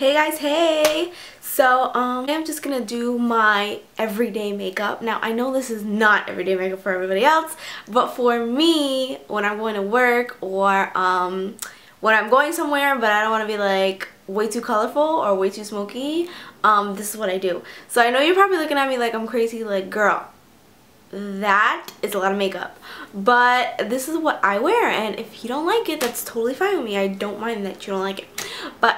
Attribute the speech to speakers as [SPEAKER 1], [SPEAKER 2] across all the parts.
[SPEAKER 1] Hey guys, hey! So, I'm just gonna do my everyday makeup. Now, I know this is not everyday makeup for everybody else, but for me, when I'm going to work or when I'm going somewhere but I don't want to be like way too colorful or way too smoky, this is what I do. So I know you're probably looking at me like I'm crazy, like, girl, that is a lot of makeup, but this is what I wear, and if you don't like it, that's totally fine with me. I don't mind that you don't like it. But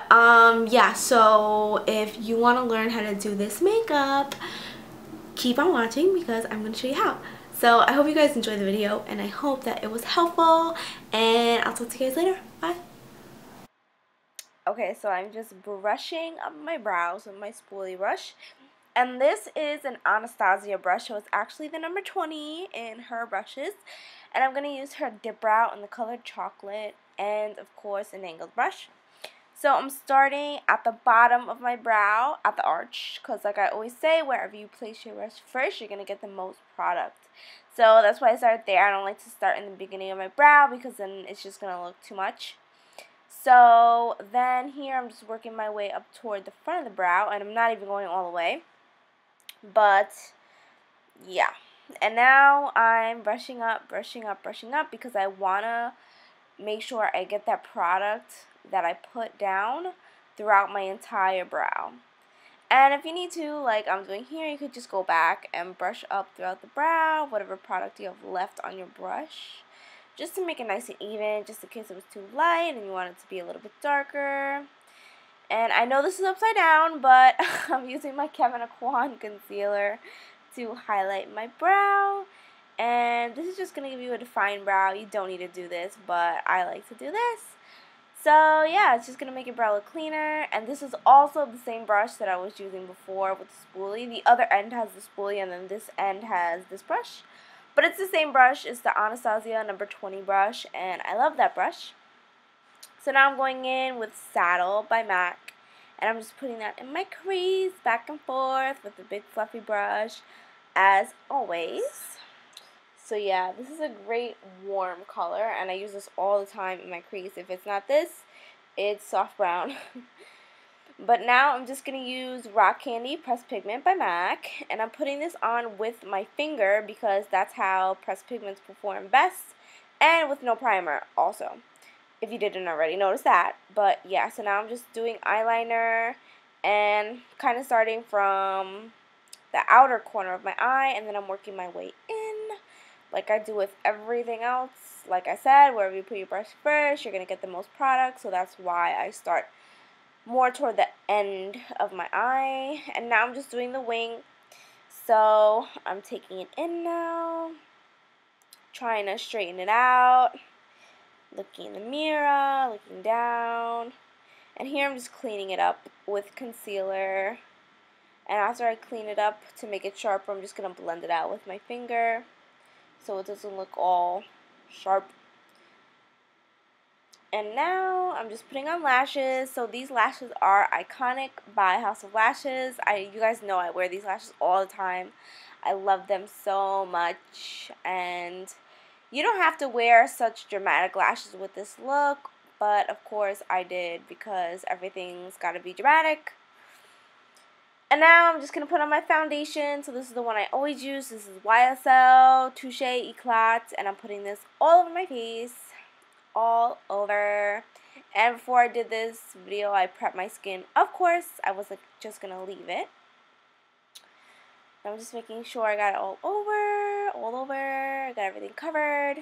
[SPEAKER 1] yeah, so if you want to learn how to do this makeup, keep on watching because I'm going to show you how. So I hope you guys enjoyed the video, and I hope that it was helpful, and I'll talk to you guys later. Bye. Okay, so I'm just brushing up my brows with my spoolie brush. And this is an Anastasia brush, so it's actually the number 20 in her brushes. And I'm going to use her dip brow in the color chocolate and, of course, an angled brush. So I'm starting at the bottom of my brow, at the arch, because like I always say, wherever you place your brush first, you're going to get the most product. So that's why I started there. I don't like to start in the beginning of my brow because then it's just going to look too much. So then here I'm just working my way up toward the front of the brow, and I'm not even going all the way. But yeah, and now I'm brushing up because I want to make sure I get that product that I put down throughout my entire brow. And if you need to, like I'm doing here, you could just go back and brush up throughout the brow, whatever product you have left on your brush, just to make it nice and even, just in case it was too light and you want it to be a little bit darker. And I know this is upside down, but I'm using my Kevyn Aucoin concealer to highlight my brow. And this is just going to give you a defined brow. You don't need to do this, but I like to do this. So yeah, it's just going to make your brow look cleaner. And this is also the same brush that I was using before with the spoolie. The other end has the spoolie, and then this end has this brush. But it's the same brush. It's the Anastasia number 20 brush, and I love that brush. So now I'm going in with Saddle by MAC, and I'm just putting that in my crease, back and forth with the big fluffy brush, as always. So yeah, this is a great warm color, and I use this all the time in my crease. If it's not this, it's soft brown. But now I'm just going to use Rock Candy Pressed Pigment by MAC, and I'm putting this on with my finger because that's how pressed pigments perform best, and with no primer also, if you didn't already notice that. But yeah, so now I'm just doing eyeliner and kind of starting from the outer corner of my eye, and then I'm working my way in like I do with everything else. Like I said, wherever you put your brush first, you're going to get the most product, so that's why I start more toward the end of my eye. And now I'm just doing the wing. So I'm taking it in now, trying to straighten it out, looking in the mirror, looking down, and here I'm just cleaning it up with concealer. And after I clean it up to make it sharper, I'm just going to blend it out with my finger so it doesn't look all sharp. And now I'm just putting on lashes. So these lashes are Iconic by House of Lashes. You guys know I wear these lashes all the time. I love them so much, and you don't have to wear such dramatic lashes with this look, but of course I did because everything's got to be dramatic. And now I'm just going to put on my foundation. So this is the one I always use. This is YSL Touche Eclat, and I'm putting this all over my face, all over. And before I did this video, I prepped my skin. Of course, I was just going to leave it. I'm just making sure I got it all over, I got everything covered.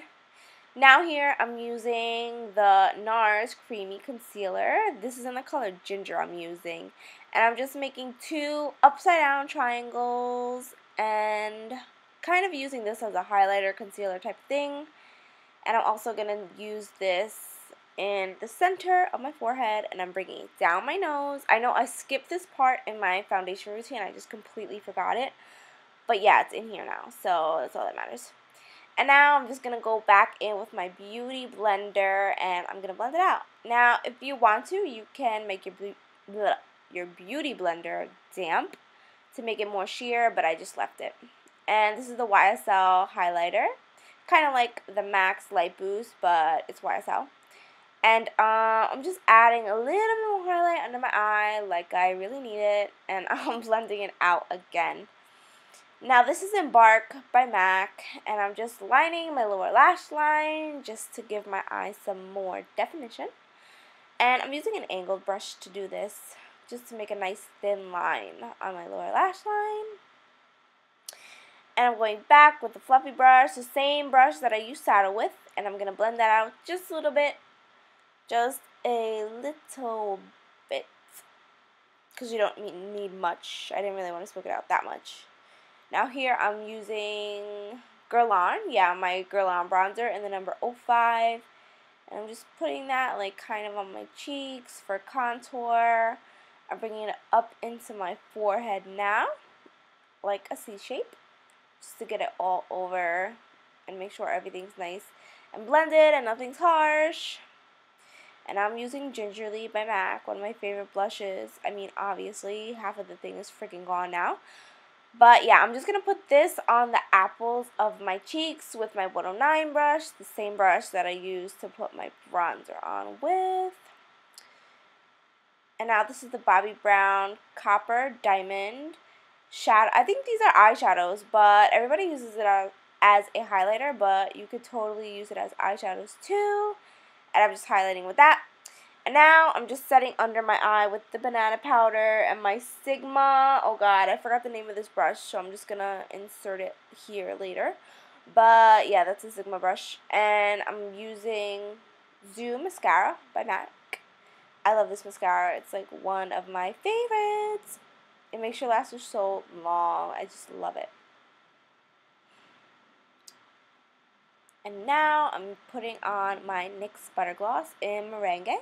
[SPEAKER 1] Now here I'm using the NARS Creamy Concealer. This is in the color Ginger I'm using. And I'm just making two upside down triangles and kind of using this as a highlighter concealer type thing. And I'm also going to use this in the center of my forehead, and I'm bringing it down my nose. I know I skipped this part in my foundation routine. I just completely forgot it. But yeah, it's in here now, so that's all that matters. And now I'm just going to go back in with my Beauty Blender, and I'm going to blend it out. Now, if you want to, you can make your Beauty Blender damp to make it more sheer, but I just left it. And this is the YSL highlighter, kind of like the MAC's Light Boost, but it's YSL. And I'm just adding a little bit more highlight under my eye, like I really need it, and I'm blending it out again. Now this is Embark by MAC, and I'm just lining my lower lash line just to give my eye some more definition. And I'm using an angled brush to do this, just to make a nice thin line on my lower lash line. And I'm going back with the fluffy brush, the same brush that I used saddle with, and I'm going to blend that out just a little bit. Just a little bit, because you don't need much. I didn't really want to smoke it out that much. Now here I'm using Guerlain, my Guerlain bronzer in the number 05. And I'm just putting that like kind of on my cheeks for contour. I'm bringing it up into my forehead now, like a C shape, just to get it all over and make sure everything's nice and blended and nothing's harsh. And I'm using Gingerly by MAC, one of my favorite blushes. I mean, obviously, half of the thing is freaking gone now. But yeah, I'm just going to put this on the apples of my cheeks with my 109 brush, the same brush that I used to put my bronzer on with. And now this is the Bobbi Brown Copper Diamond shadow. I think these are eyeshadows, but everybody uses it as a highlighter, but you could totally use it as eyeshadows too. And I'm just highlighting with that. And now I'm just setting under my eye with the banana powder and my Sigma. Oh god, I forgot the name of this brush, so I'm just gonna insert it here later. But yeah, that's a Sigma brush. And I'm using Zoom Mascara by MAC. I love this mascara. It's like one of my favorites. It makes your lashes so long. I just love it. And now I'm putting on my NYX Butter Gloss in Merengue.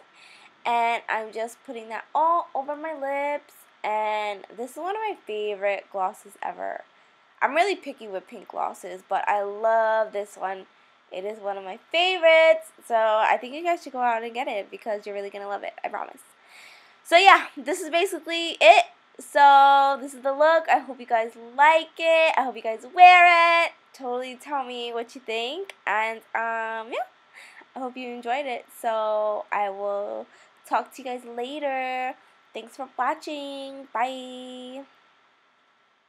[SPEAKER 1] And I'm just putting that all over my lips. And this is one of my favorite glosses ever. I'm really picky with pink glosses, but I love this one. It is one of my favorites. So I think you guys should go out and get it because you're really going to love it. I promise. So yeah, this is basically it. So this is the look. I hope you guys like it. I hope you guys wear it. Totally tell me what you think. And yeah, I hope you enjoyed it. So I will talk to you guys later. Thanks for watching. Bye.